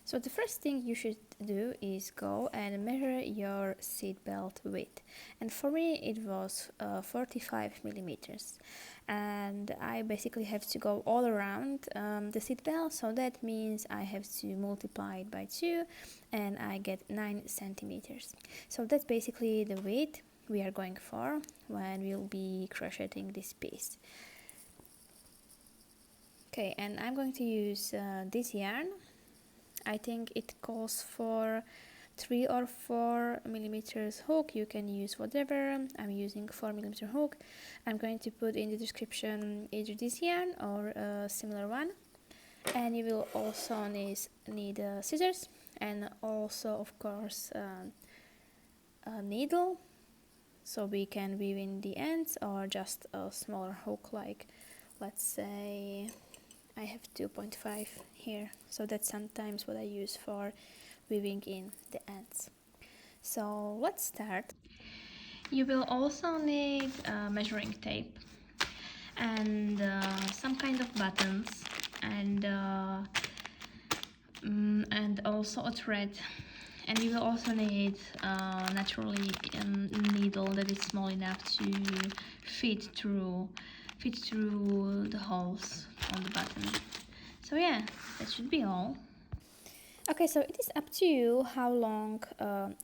So the first thing you should do is go and measure your seat belt width, and for me it was 45 millimeters, and I basically have to go all around the seat belt, so that means I have to multiply it by 2 and I get 9 centimeters. So that's basically the width we are going for when we'll be crocheting this piece. Okay, and I'm going to use this yarn. I think it calls for 3 or 4 millimeters hook. You can use whatever. I'm using 4 millimeter hook. I'm going to put in the description either this yarn or a similar one. And you will also need scissors, and also of course a needle, so we can weave in the ends, or just a smaller hook, like let's say I have 2.5 here, so that's sometimes what I use for weaving in the ends. So let's start. You will also need measuring tape and some kind of buttons, and also a thread, and you will also need naturally a needle that is small enough to fit through the holes on the button. So yeah, that should be all. Okay, so it is up to you how long,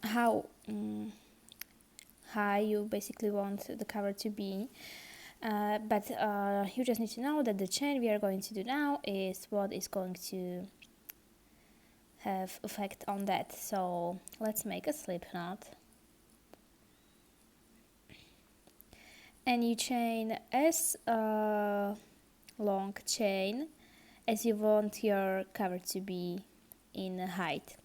how high you basically want the cover to be. But you just need to know that the chain we are going to do now is what is going to have effect on that. So let's make a slip knot. And you chain as long chain as you want your cover to be in height,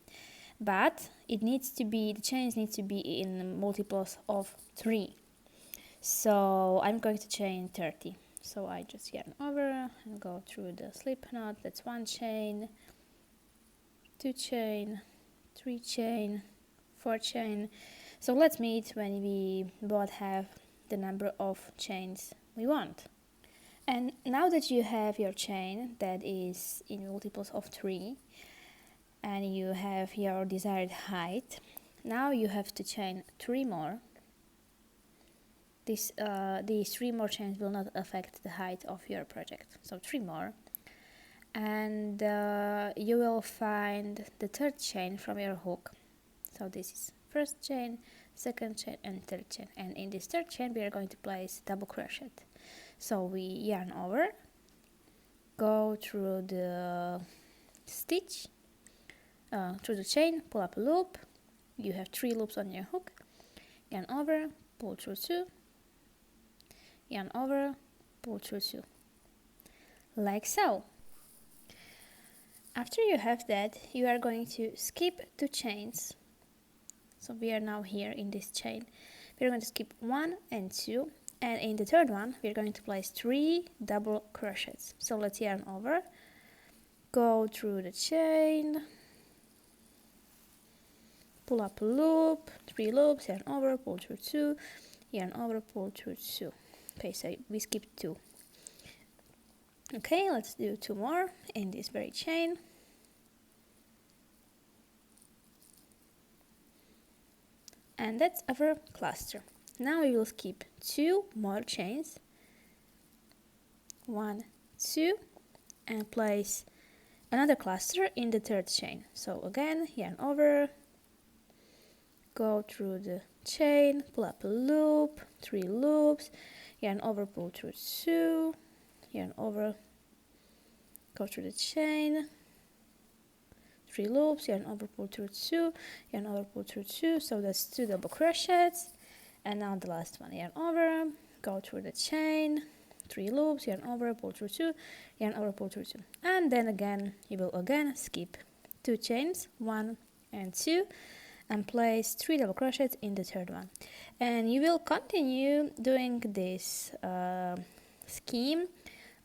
but it needs to be, the chains need to be in multiples of 3. So I'm going to chain 30. So I just yarn over and go through the slip knot. That's 1 chain, 2 chain, 3 chain, 4 chain. So let's meet when we both have the number of chains we want. And now that you have your chain that is in multiples of 3 and you have your desired height, now you have to chain 3 more. These 3 more chains will not affect the height of your project, so 3 more. And you will find the 3rd chain from your hook. So this is 1st chain, 2nd chain and 3rd chain, and in this 3rd chain we are going to place double crochet. So we yarn over, go through the stitch, through the chain, pull up a loop. You have 3 loops on your hook, yarn over, pull through 2, yarn over, pull through 2, like so. After you have that, you are going to skip 2 chains. So we are now here in this chain. We're going to skip 1 and 2, and in the 3rd one we're going to place 3 double crochets. So let's yarn over, go through the chain, pull up a loop, 3 loops, yarn over, pull through 2, yarn over, pull through 2. Okay, so we skipped 2. Okay, let's do 2 more in this very chain. And that's our cluster. Now we will skip 2 more chains, 1, 2, and place another cluster in the 3rd chain. So again, yarn over, go through the chain, pull up a loop, 3 loops, yarn over, pull through 2, yarn over, go through the chain, 3 loops, yarn over, pull through 2, yarn over, pull through 2, so that's 2 double crochets. And now the last one, yarn over, go through the chain, 3 loops, yarn over, pull through 2, yarn over, pull through 2, and then again you will again skip 2 chains, 1 and 2, and place 3 double crochets in the 3rd one. And you will continue doing this scheme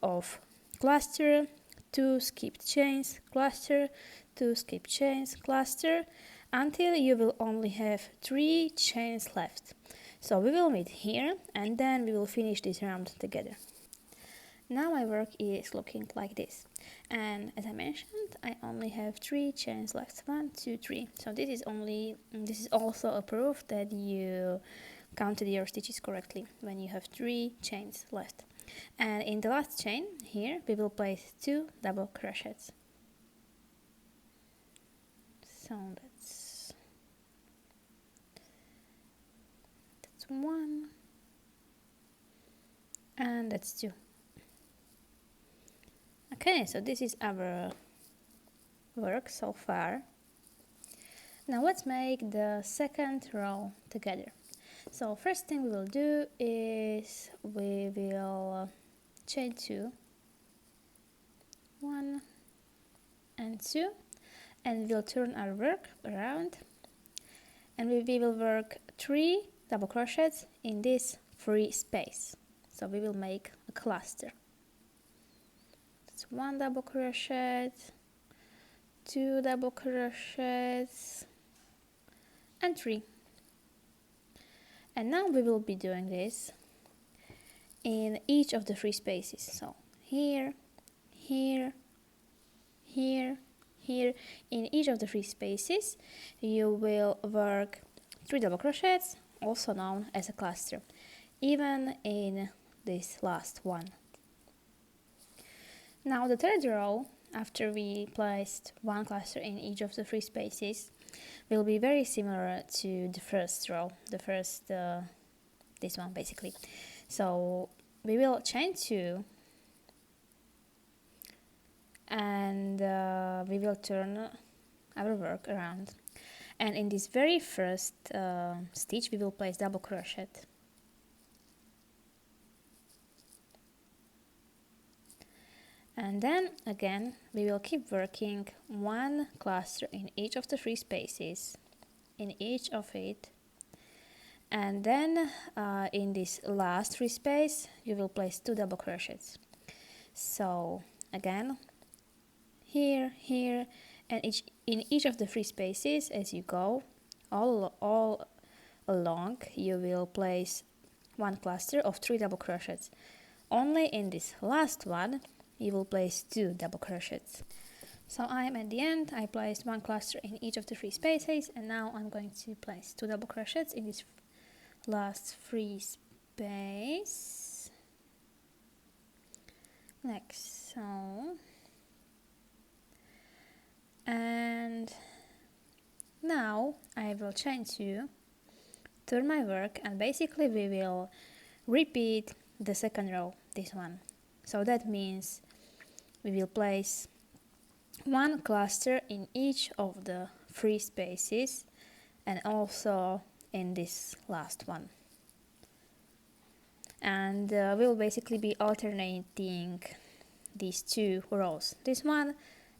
of cluster, 2 skipped chains, cluster, 2 skipped chains, cluster, until you will only have 3 chains left. So we will meet here and then we will finish this round together. Now my work is looking like this, and as I mentioned, I only have 3 chains left. 1, 2, 3. So this is also a proof that you counted your stitches correctly when you have 3 chains left. And in the last chain here we will place 2 double crochets. So that's 1 and that's 2. Okay, so this is our work so far. Now let's make the second row together. So first thing we will do is we will chain 2, 1 and 2, and we'll turn our work around, and we will work 3 double crochets in this free space. So we will make a cluster. 1 double crochet, 2 double crochets and 3. And now we will be doing this in each of the free spaces. So here, here, here, here. In each of the free spaces you will work 3 double crochets, also known as a cluster, even in this last one. Now the third row, after we placed 1 cluster in each of the free spaces, will be very similar to the first row, this one basically. So we will chain 2 and we will turn our work around, and in this very first stitch we will place double crochet. And then again we will keep working 1 cluster in each of the free spaces, in each of it, and then in this last free space you will place 2 double crochets. So again here, here, and in each of the free spaces as you go all along you will place 1 cluster of 3 double crochets. Only in this last one you will place 2 double crochets. So I am at the end. I placed 1 cluster in each of the free spaces, and now I'm going to place 2 double crochets in this last free space, like so. And now I will chain 2, turn my work, and basically we will repeat the second row, this one. So that means we will place 1 cluster in each of the free spaces and also in this last one. And we'll basically be alternating these 2 rows, this one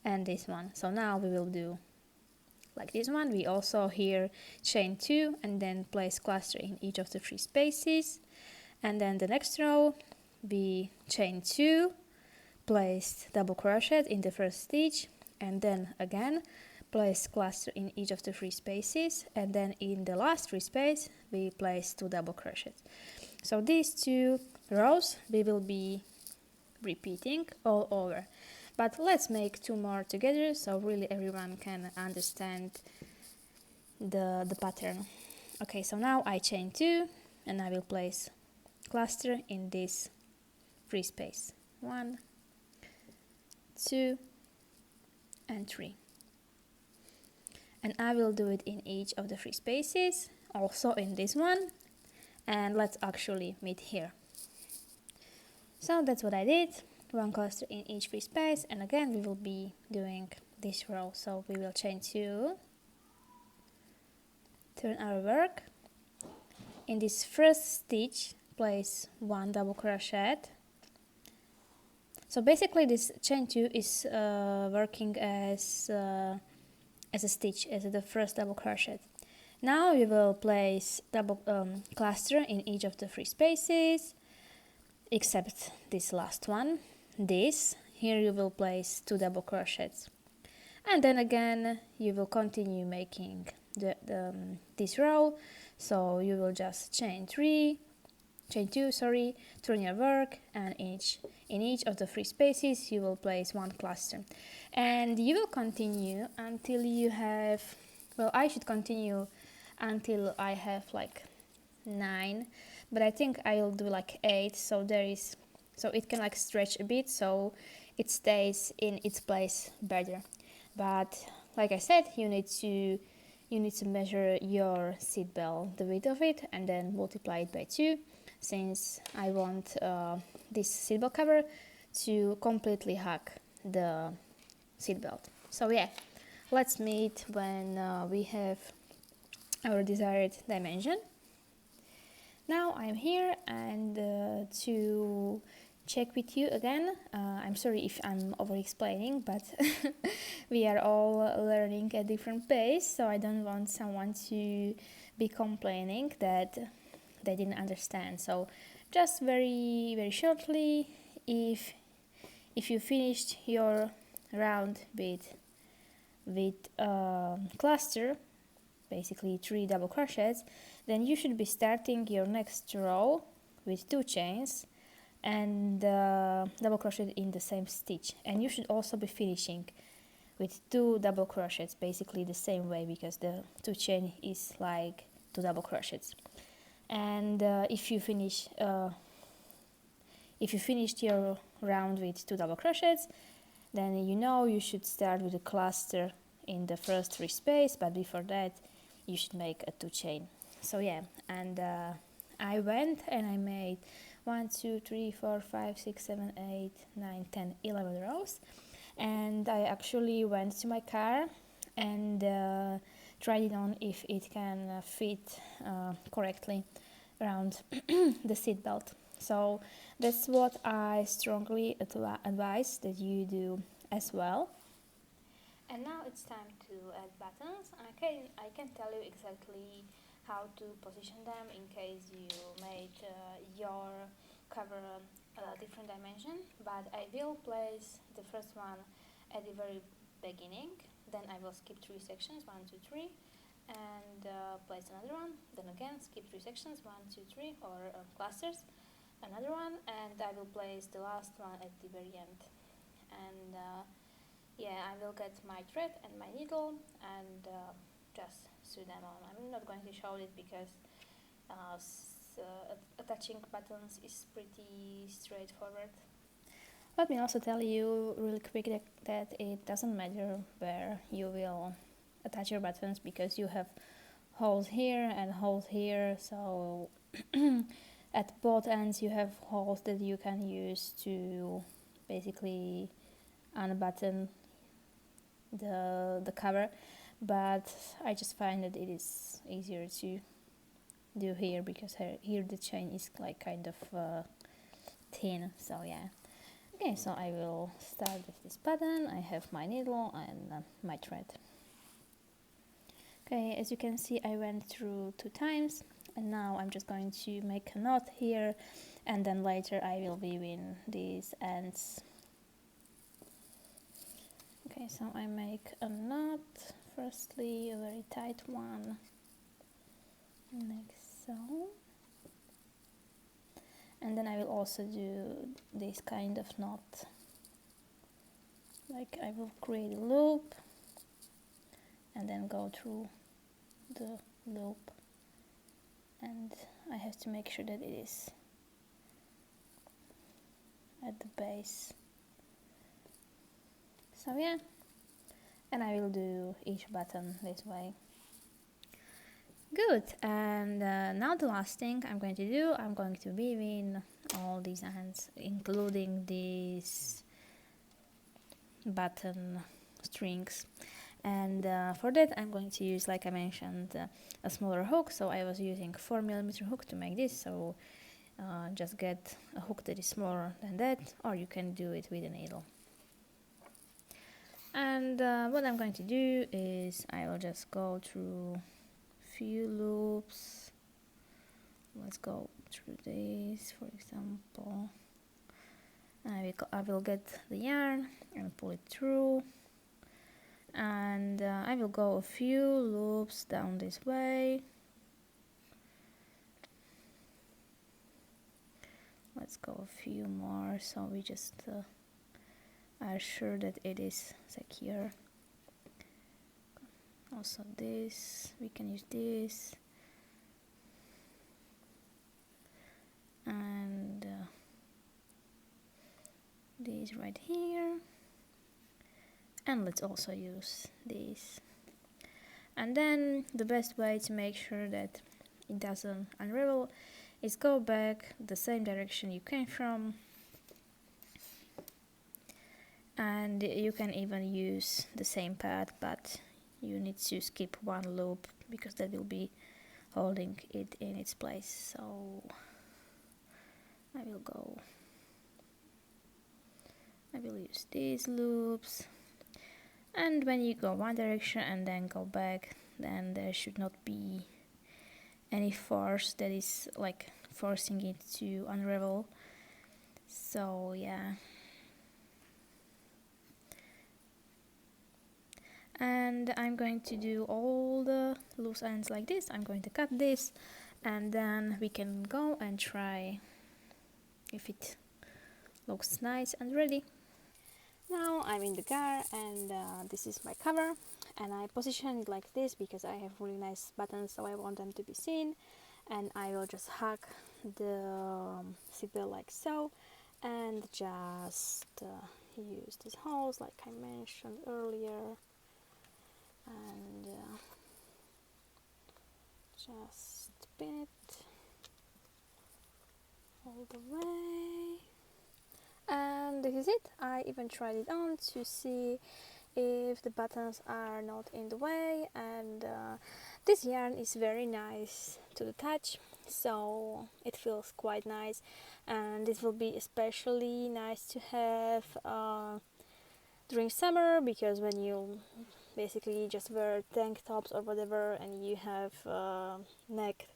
and this one. So now we will do like this one. We also here chain 2 and then place cluster in each of the free spaces, and then the next row we chain 2, place double crochet in the first stitch, and then again place cluster in each of the free spaces, and then in the last free space we place 2 double crochets. So these 2 rows we will be repeating all over, but let's make 2 more together so really everyone can understand the pattern. Okay, so now I chain 2 and I will place cluster in this free space. 1, 2 and 3, and I will do it in each of the free spaces, also in this one, and let's actually meet here. So that's what I did, 1 cluster in each free space, and again we will be doing this row. So we will chain 2, turn our work, in this first stitch place 1 double crochet. So basically this chain 2 is working as a stitch, as the first double crochet. Now we will place double cluster in each of the free spaces, except this last one. This here you will place 2 double crochets, and then again you will continue making this row. So you will just chain 3, chain 2, sorry, turn your work, and in each of the 3 spaces you will place 1 cluster, and you will continue until you have, well, I should continue until I have like 9, but I think I'll do like 8, so it can like stretch a bit, so it stays in its place better. But like I said, you need to measure your seat belt, the width of it, and then multiply it by 2, since I want this seat belt cover to completely hug the seat belt. So yeah, let's meet when we have our desired dimension. Now I'm here, and to check with you again, I'm sorry if I'm over explaining, but we are all learning at different pace, so I don't want someone to be complaining that they didn't understand. So just very, very shortly, if you finished your round with cluster, basically 3 double crochets, then you should be starting your next row with 2 chains and double crochet in the same stitch, and you should also be finishing with 2 double crochets, basically the same way, because the 2 chain is like 2 double crochets. And if you finished your round with 2 double crochets, then you should start with a cluster in the first 3 space, but before that you should make a 2 chain. So yeah, and I went and I made 1, 2, 3, 4, 5, 6, 7, 8, 9, 10, 11 rows, and I actually went to my car and tried it on if it can fit correctly around the seat belt. So that's what I strongly advise that you do as well. And now it's time to add buttons. I can tell you exactly how to position them in case you made your cover a different dimension, but I will place the first one at the very beginning, then I will skip 3 sections, 1, 2, 3, and place another one, then again skip 3 sections, 1, 2, 3, or clusters, another one, and I will place the last one at the very end. And yeah, I will get my thread and my needle and just sew them on. I'm not going to show it because attaching buttons is pretty straightforward. Let me also tell you really quick that it doesn't matter where you will attach your buttons, because you have holes here and holes here, so at both ends you have holes that you can use to basically unbutton the cover, but I just find that it is easier to do here, because here the chain is like kind of thin, so yeah. Okay, so I will start with this button. I have my needle and my thread. Okay, as you can see, I went through 2 times, and now I'm just going to make a knot here, and then later I will weave in these ends. Okay, so I make a knot, firstly a very tight one, like so, and then I will also do this kind of knot, like I will create a loop and then go through the loop, and I have to make sure that it is at the base. So yeah, and I will do each button this way. Good, and now the last thing I'm going to do, I'm going to weave in all these ends, including these button strings, and for that I'm going to use, like I mentioned, a smaller hook. So I was using 4mm hook to make this, so just get a hook that is smaller than that, or you can do it with a needle. And what I'm going to do is I will just go through few loops. Let's go through this, for example. I will get the yarn and pull it through, and I will go a few loops down this way, let's go a few more so we just are sure that it is secure. Also this, we can use this, and these right here, and let's also use these. And then the best way to make sure that it doesn't unravel is go back the same direction you came from, and you can even use the same path, but you need to skip one loop because that will be holding it in its place. So I will use these loops, and when you go one direction and then go back, then there should not be any force that is like forcing it to unravel. So yeah, and I'm going to do all the loose ends like this. I'm going to cut this, and then we can go and try if it looks nice and ready. Now I'm in the car, and this is my cover, and I position it like this because I have really nice buttons, so I want them to be seen. And I will just hug the seatbelt like so, and just use these holes like I mentioned earlier, and just spin it all the way. And this is it. I even tried it on to see if the buttons are not in the way, and this yarn is very nice to the touch, so it feels quite nice, and this will be especially nice to have during summer, because when you basically just wear tank tops or whatever and you have neck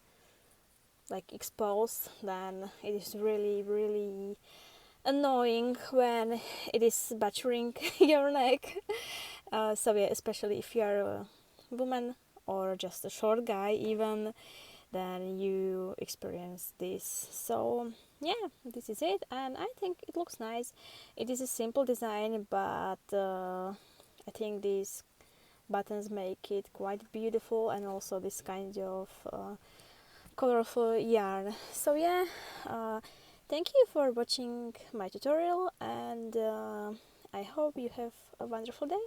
like exposed, then it is really annoying when it is butchering your neck. So yeah, especially if you are a woman or just a short guy even, then you experience this. So yeah, this is it, and I think it looks nice. It is a simple design, but I think these buttons make it quite beautiful, and also this kind of colorful yarn. So yeah, thank you for watching my tutorial, and I hope you have a wonderful day.